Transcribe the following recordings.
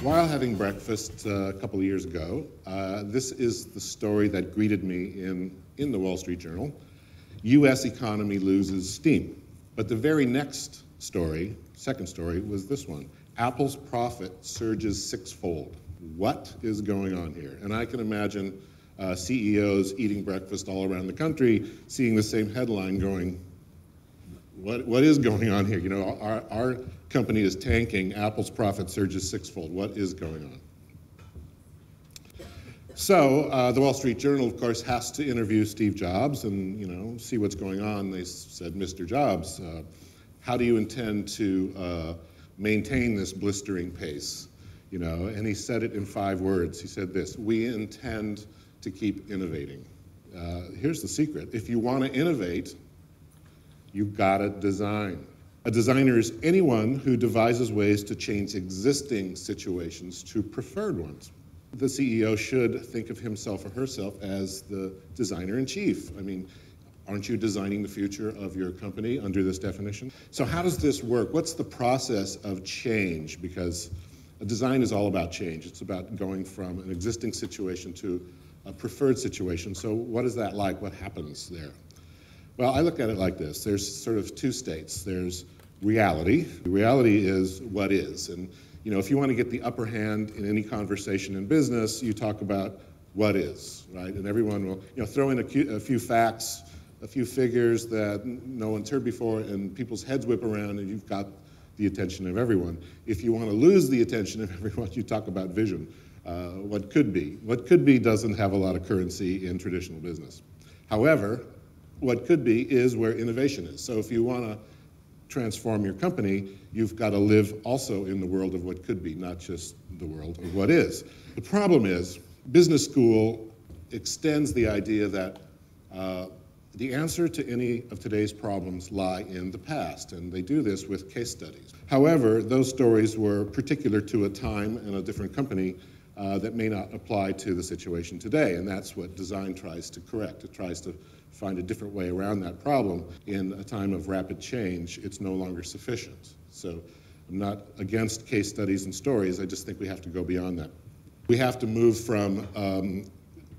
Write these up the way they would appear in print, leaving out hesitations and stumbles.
While having breakfast a couple of years ago, this is the story that greeted me in the Wall Street Journal. U.S. economy loses steam. But the very next story, second story, was this one. Apple's profit surges sixfold. What is going on here? And I can imagine CEOs eating breakfast all around the country, seeing the same headline going, what is going on here? You know, our company is tanking, Apple's profit surges sixfold. What is going on? So the Wall Street Journal, of course, has to interview Steve Jobs and, you know, see what's going on. They said, Mr. Jobs, how do you intend to maintain this blistering pace? You know, and he said it in 5 words. He said this: we intend to keep innovating. Here's the secret. If you want to innovate, you've got to design. A designer is anyone who devises ways to change existing situations to preferred ones. The CEO should think of himself or herself as the designer-in-chief. I mean, aren't you designing the future of your company under this definition? So how does this work? What's the process of change? Because a design is all about change. It's about going from an existing situation to a preferred situation. So what is that like? What happens there? Well, I look at it like this. There's sort of 2 states. There's reality. Reality is what is. And you know, if you want to get the upper hand in any conversation in business, you talk about what is, right? And everyone will, you know, throw in a few facts, a few figures that no one's heard before, and people's heads whip around, and you've got the attention of everyone. If you want to lose the attention of everyone, you talk about vision. What could be. What could be doesn't have a lot of currency in traditional business. However, what could be is where innovation is. So if you want to transform your company, you've got to live also in the world of what could be, not just the world of what is. The problem is, business school extends the idea that the answer to any of today's problems lie in the past, and they do this with case studies. However, those stories were particular to a time and a different company that may not apply to the situation today, and that's what design tries to correct. It tries to find a different way around that problem. In a time of rapid change, it's no longer sufficient. So I'm not against case studies and stories, I just think we have to go beyond that. We have to move from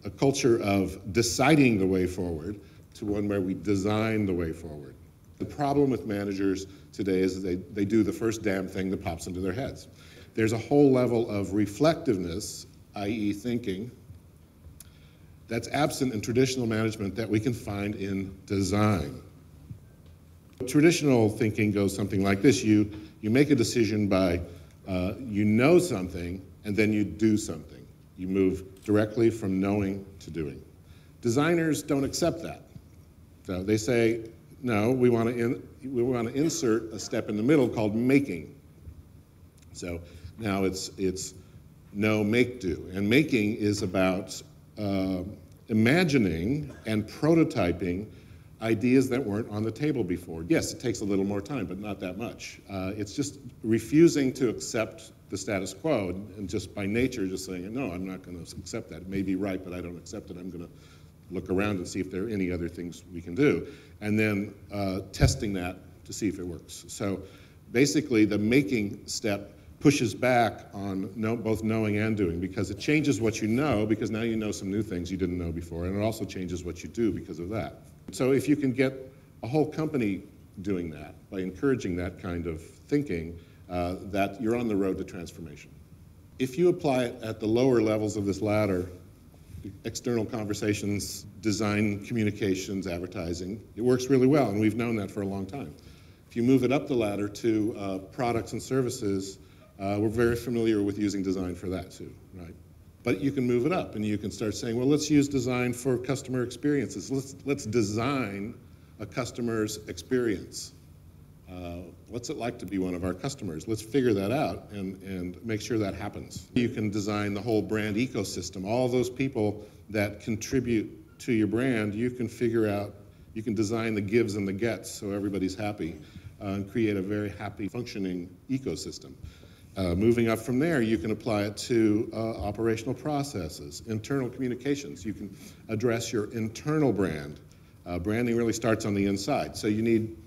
a culture of deciding the way forward to one where we design the way forward. The problem with managers today is that they do the first damn thing that pops into their heads. There's a whole level of reflectiveness, i.e. thinking, that's absent in traditional management that we can find in design. Traditional thinking goes something like this. You make a decision by, you know something, and then you do something. You move directly from knowing to doing. Designers don't accept that. So they say, no, we want to insert a step in the middle called making. So now it's know, make, do. And making is about imagining and prototyping ideas that weren't on the table before. Yes, it takes a little more time, but not that much. It's just refusing to accept the status quo and just by nature just saying, no, I'm not going to accept that. It may be right, but I don't accept it. I'm going to look around and see if there are any other things we can do. And then testing that to see if it works. So basically the making step pushes back on both knowing and doing, because it changes what you know, because now you know some new things you didn't know before, and it also changes what you do because of that. So if you can get a whole company doing that, by encouraging that kind of thinking, that you're on the road to transformation. If you apply it at the lower levels of this ladder, external conversations, design, communications, advertising, it works really well, and we've known that for a long time. If you move it up the ladder to products and services, we're very familiar with using design for that too, right? But you can move it up and you can start saying, well, let's use design for customer experiences. Let's design a customer's experience. What's it like to be one of our customers? Let's figure that out and make sure that happens. You can design the whole brand ecosystem. All those people that contribute to your brand, you can figure out, you can design the gives and the gets so everybody's happy and create a very happy, functioning ecosystem. Moving up from there, you can apply it to operational processes, internal communications. You can address your internal brand. Branding really starts on the inside. So you need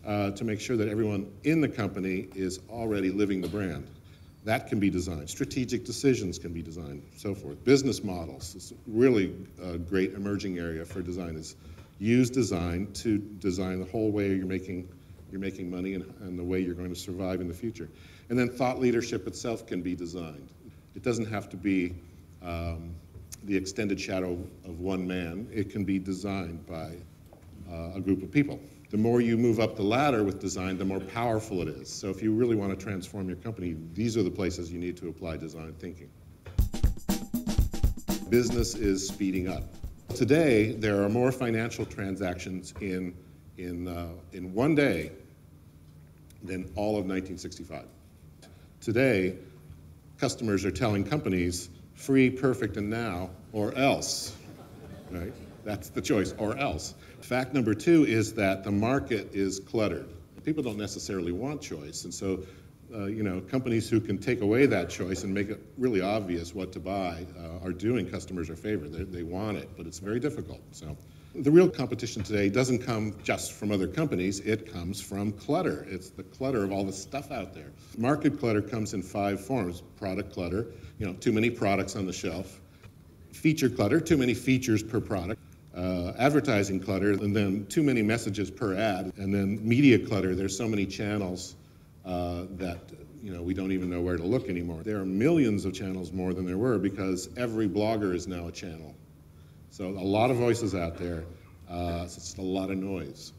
to make sure that everyone in the company is already living the brand. That can be designed. Strategic decisions can be designed, so forth. Business models is really a great emerging area for design. Is use design to design the whole way you're making money and the way you're going to survive in the future. And then thought leadership itself can be designed. It doesn't have to be the extended shadow of one man. It can be designed by a group of people. The more you move up the ladder with design, the more powerful it is. So if you really want to transform your company, these are the places you need to apply design thinking. Business is speeding up. Today, there are more financial transactions in one day than all of 1965. Today, customers are telling companies, free, perfect, and now, or else, right? That's the choice, or else. Fact number two is that the market is cluttered. People don't necessarily want choice, and so companies who can take away that choice and make it really obvious what to buy are doing customers a favor. They want it, but it's very difficult. So the real competition today doesn't come just from other companies, it comes from clutter. It's the clutter of all the stuff out there. Market clutter comes in 5 forms. Product clutter, too many products on the shelf. Feature clutter, too many features per product. Advertising clutter, and then too many messages per ad. And then media clutter, there's so many channels that we don't even know where to look anymore. There are millions of channels more than there were because every blogger is now a channel. So a lot of voices out there, so it's a lot of noise.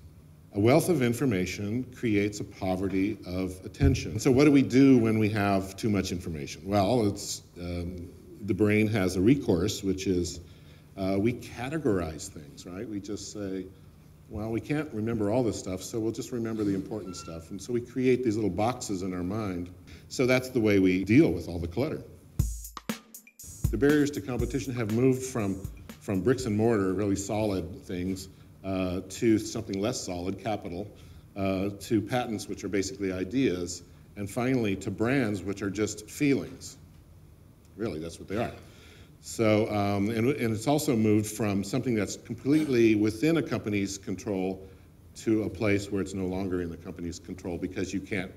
A wealth of information creates a poverty of attention. So what do we do when we have too much information? Well, it's the brain has a recourse, which is we categorize things, right? We just say, well, we can't remember all this stuff, so we'll just remember the important stuff. And so we create these little boxes in our mind. So that's the way we deal with all the clutter. The barriers to competition have moved from bricks and mortar, really solid things, to something less solid, capital, to patents, which are basically ideas, and finally to brands, which are just feelings. Really, that's what they are. So, and it's also moved from something that's completely within a company's control to a place where it's no longer in the company's control because you can't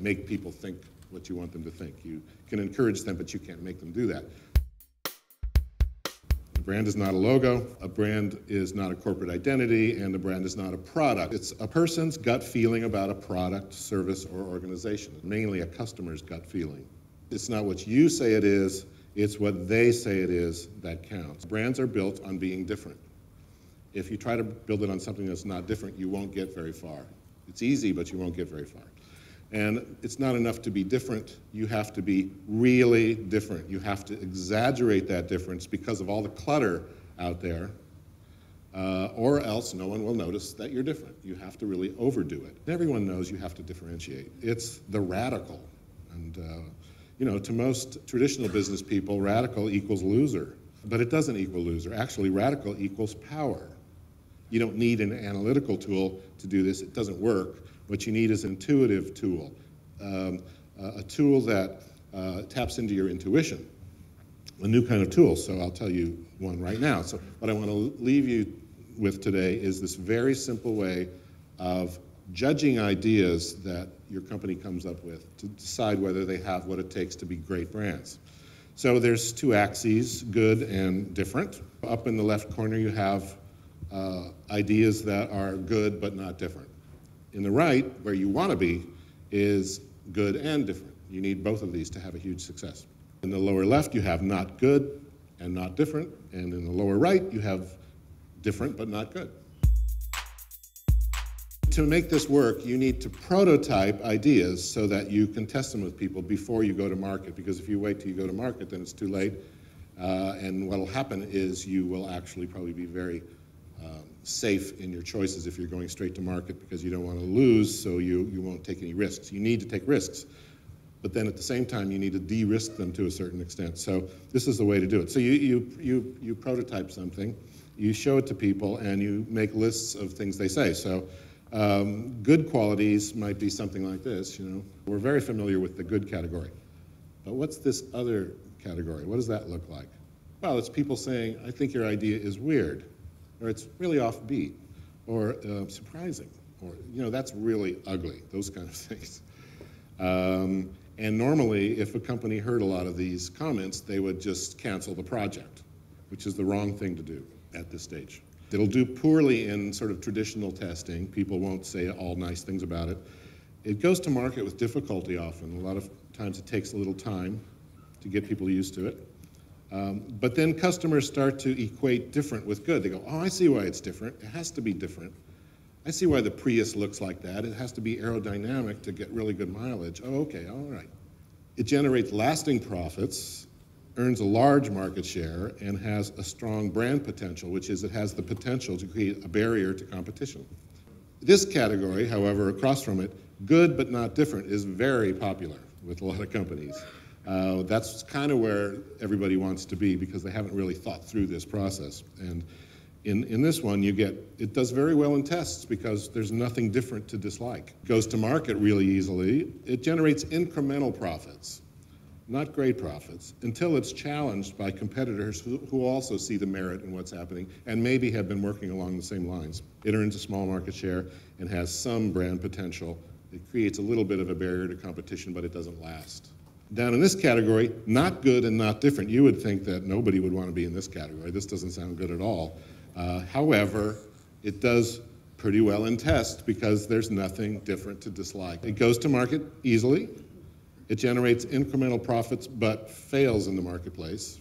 make people think what you want them to think. You can encourage them, but you can't make them do that. A brand is not a logo, a brand is not a corporate identity, and a brand is not a product. It's a person's gut feeling about a product, service, or organization, mainly a customer's gut feeling. It's not what you say it is, it's what they say it is that counts. Brands are built on being different. If you try to build it on something that's not different, you won't get very far. It's easy, but you won't get very far. And it's not enough to be different, you have to be really different. You have to exaggerate that difference because of all the clutter out there, or else no one will notice that you're different. You have to really overdo it. Everyone knows you have to differentiate. It's the radical. And to most traditional business people, radical equals loser. But it doesn't equal loser. Actually, radical equals power. You don't need an analytical tool to do this. It doesn't work. What you need is an intuitive tool, a tool that taps into your intuition, a new kind of tool. So I'll tell you one right now. So what I want to leave you with today is this very simple way of judging ideas that your company comes up with to decide whether they have what it takes to be great brands. So there's 2 axes, good and different. Up in the left corner you have ideas that are good but not different. In the right, where you want to be, is good and different. You need both of these to have a huge success. In the lower left you have not good and not different, and in the lower right you have different but not good. To make this work, you need to prototype ideas so that you can test them with people before you go to market, because if you wait till you go to market, then it's too late. And what will happen is you will actually probably be very safe in your choices if you're going straight to market because you don't want to lose, so you won't take any risks. You need to take risks, but then at the same time you need to de-risk them to a certain extent. So this is the way to do it. So you prototype something, you show it to people, and you make lists of things they say. So good qualities might be something like this. We're very familiar with the good category, but what's this other category? What does that look like? Well, it's people saying, I think your idea is weird, or it's really offbeat, or surprising, or that's really ugly, those kind of things. And normally, if a company heard a lot of these comments, they would just cancel the project, which is the wrong thing to do at this stage. It'll do poorly in sort of traditional testing. People won't say all nice things about it. It goes to market with difficulty often. A lot of times it takes a little time to get people used to it. But then customers start to equate different with good. They go, oh, I see why it's different. It has to be different. I see why the Prius looks like that. It has to be aerodynamic to get really good mileage. Oh, okay, all right. It generates lasting profits, earns a large market share, and has a strong brand potential, which is it has the potential to create a barrier to competition. This category, however, across from it, good but not different, is very popular with a lot of companies. That's kind of where everybody wants to be because they haven't really thought through this process. And in this one, it does very well in tests because there's nothing different to dislike. It goes to market really easily. It generates incremental profits, not great profits, until it's challenged by competitors who also see the merit in what's happening and maybe have been working along the same lines. It earns a small market share and has some brand potential. It creates a little bit of a barrier to competition, but it doesn't last. Down in this category, not good and not different. You would think that nobody would want to be in this category. This doesn't sound good at all. However, it does pretty well in tests because there's nothing different to dislike. It goes to market easily. It generates incremental profits but fails in the marketplace,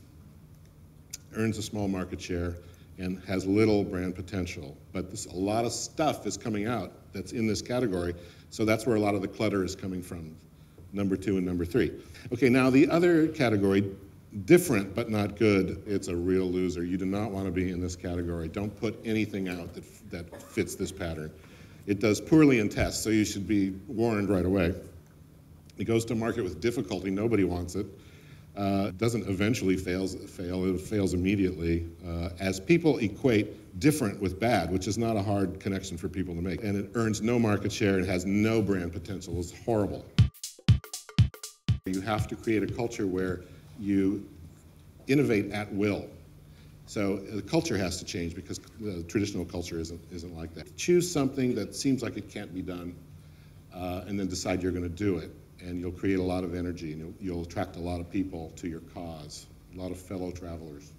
earns a small market share, and has little brand potential. But a lot of stuff is coming out that's in this category, so that's where a lot of the clutter is coming from, number 2 and number 3. Okay, now the other category, different but not good, it's a real loser. You do not want to be in this category. Don't put anything out that fits this pattern. It does poorly in tests, so you should be warned right away. It goes to market with difficulty. Nobody wants it. It doesn't eventually fail. It fails immediately. As people equate different with bad, which is not a hard connection for people to make. And it earns no market share. It has no brand potential. It's horrible. You have to create a culture where you innovate at will. So the culture has to change because the traditional culture isn't like that. Choose something that seems like it can't be done and then decide you're going to do it. And you'll create a lot of energy and you'll attract a lot of people to your cause, a lot of fellow travelers.